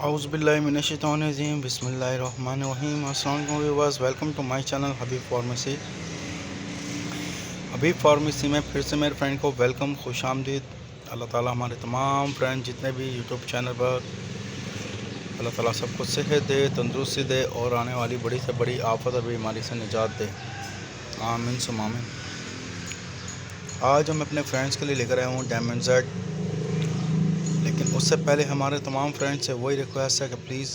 औज़ुबिल्लाहिमिनश्शैतानिर्रजीम बिस्मिल्लाहिर्रहमानिर्रहीम। अस्सलाम वालेकुम viewers, welcome to my channel Habib pharmacy. Habib pharmacy में फिर से मेरे फ्रेंड को वेलकम, खुश आमदीद। अल्लाह ताला हमारे तमाम फ्रेंड जितने भी यूट्यूब चैनल पर, अल्लाह ताला सबको सेहत दे, तंदुरुस्ती दे और आने वाली बड़ी से बड़ी आफत और बीमारी से निजात दे, आमीन सुम्मा आमीन। आज हम अपने फ्रेंड्स के लिए लेकर आए हूँ डायमंड जेड, लेकिन उससे पहले हमारे तमाम फ्रेंड्स से वही रिक्वेस्ट है कि प्लीज़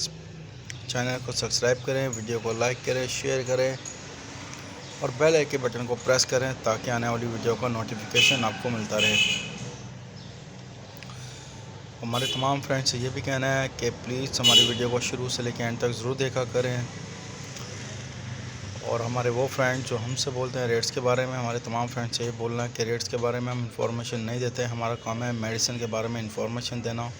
चैनल को सब्सक्राइब करें, वीडियो को लाइक करें, शेयर करें और बेल आइकन के बटन को प्रेस करें ताकि आने वाली वीडियो का नोटिफिकेशन आपको मिलता रहे। हमारे तमाम फ्रेंड्स से ये भी कहना है कि प्लीज़ हमारी वीडियो को शुरू से लेकर एंड तक ज़रूर देखा करें। और हमारे वो फ्रेंड जो हमसे बोलते हैं रेट्स के बारे में, हमारे तमाम फ्रेंड्स से ये बोलना है कि रेट्स के बारे में हम इंफॉर्मेशन नहीं देते। हमारा काम है मेडिसिन के बारे में इंफॉर्मेशन देना,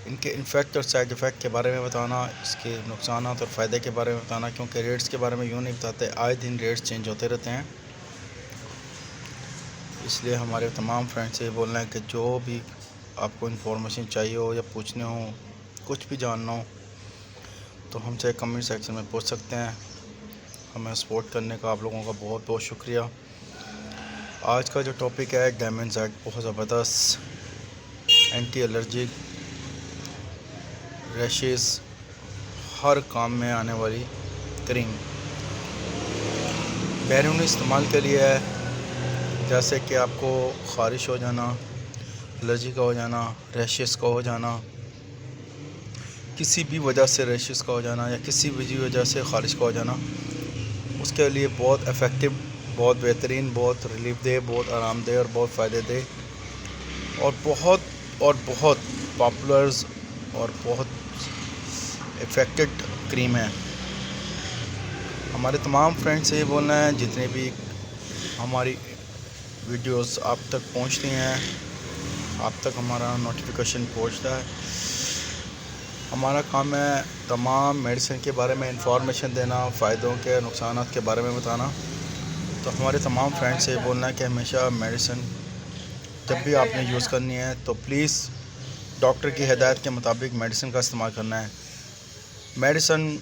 इनके इन्फेक्ट और साइड इफ़ेक्ट के बारे में बताना, इसके नुकसान और फ़ायदे के बारे में बताना, क्योंकि रेट्स के बारे में यूँ नहीं बताते, आए दिन रेट्स चेंज होते रहते हैं। इसलिए हमारे तमाम फ्रेंड्स से ये बोलना है कि जो भी आपको इन्फॉर्मेशन चाहिए हो या पूछने हो, कुछ भी जानना हो, तो हमसे कमेंट सेक्शन में पूछ सकते हैं। हमें सपोर्ट करने का आप लोगों का बहुत बहुत शुक्रिया। आज का जो टॉपिक है डायमंड जेड, बहुत ज़बरदस्त एंटी एलर्जिक, रैशेस, हर काम में आने वाली क्रीम बैरूनी इस्तेमाल के लिए है। जैसे कि आपको ख़ारिश हो जाना, एलर्जी का हो जाना, रैशेस का हो जाना, किसी भी वजह से रैशेस का हो जाना या किसी भी वजह से ख़ारिश का हो जाना, उसके लिए बहुत इफ़ेक्टिव, बहुत बेहतरीन, बहुत रिलीफ दे, बहुत आरामदेह और बहुत फ़ायदे दे और बहुत पॉपुलर्स और बहुत इफ़ेक्टेड क्रीम है। हमारे तमाम फ्रेंड्स से ये बोलना है जितने भी हमारी वीडियोस आप तक पहुंचती हैं, आप तक हमारा नोटिफिकेशन पहुंचता है। हमारा काम है तमाम मेडिसिन के बारे में इंफॉर्मेशन देना, फ़ायदों के नुकसान के बारे में बताना। तो हमारे तमाम फ्रेंड्स से बोलना है कि हमेशा मेडिसिन जब भी आपने यूज़ करनी है तो प्लीज़ डॉक्टर की हिदायत के मुताबिक मेडिसिन का इस्तेमाल करना है। मेडिसिन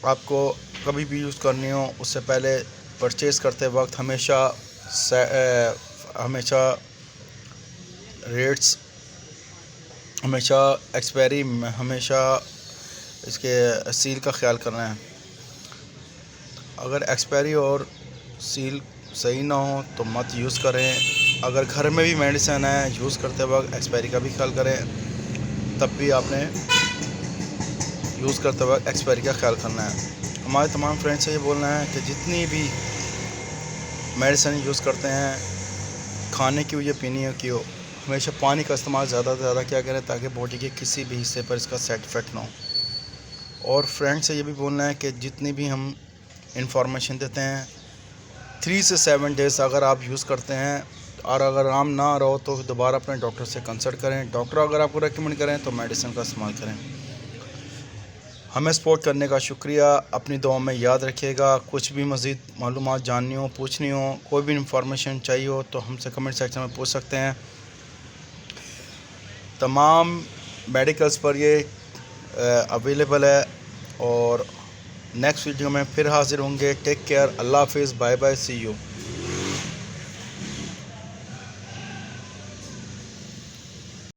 आपको कभी भी यूज़ करनी हो, उससे पहले परचेज़ करते वक्त हमेशा रेट्स, हमेशा एक्सपायरी, हमेशा इसके सील का ख्याल करना है। अगर एक्सपायरी और सील सही ना हो तो मत यूज़ करें। अगर घर में भी मेडिसिन है, यूज़ करते वक्त एक्सपायरी का भी ख्याल करें, तब भी आपने यूज़ करते वक्त एक्सपायरी का ख्याल करना है। हमारे तमाम फ्रेंड्स से ये बोलना है कि जितनी भी मेडिसिन यूज़ करते हैं, खाने की हो या पीने की हो, हमेशा पानी का इस्तेमाल ज़्यादा से ज़्यादा क्या करें ताकि बॉडी के किसी भी हिस्से पर इसका साइड इफ़ेक्ट ना हो। और फ्रेंड्स से ये भी बोलना है कि जितनी भी हम इंफॉर्मेशन देते हैं 3 से 7 डेज़ अगर आप यूज़ करते हैं और अगर आराम ना आ रहा हो तो दोबारा अपने डॉक्टर से कंसल्ट करें। डॉक्टर अगर आपको रेकमेंड करें तो मेडिसिन का इस्तेमाल करें। हमें सपोर्ट करने का शुक्रिया। अपनी दुआ में याद रखिएगा। कुछ भी मज़ीद मालूमात जाननी हो, पूछनी हो, कोई भी इंफॉर्मेशन चाहिए हो तो हमसे कमेंट सेक्शन में पूछ सकते हैं। तमाम मेडिकल्स पर ये अवेलेबल है। और नेक्स्ट वीडियो में फिर हाज़िर होंगे। टेक केयर, अल्लाह हाफिज़, बाय बाय, सी यू।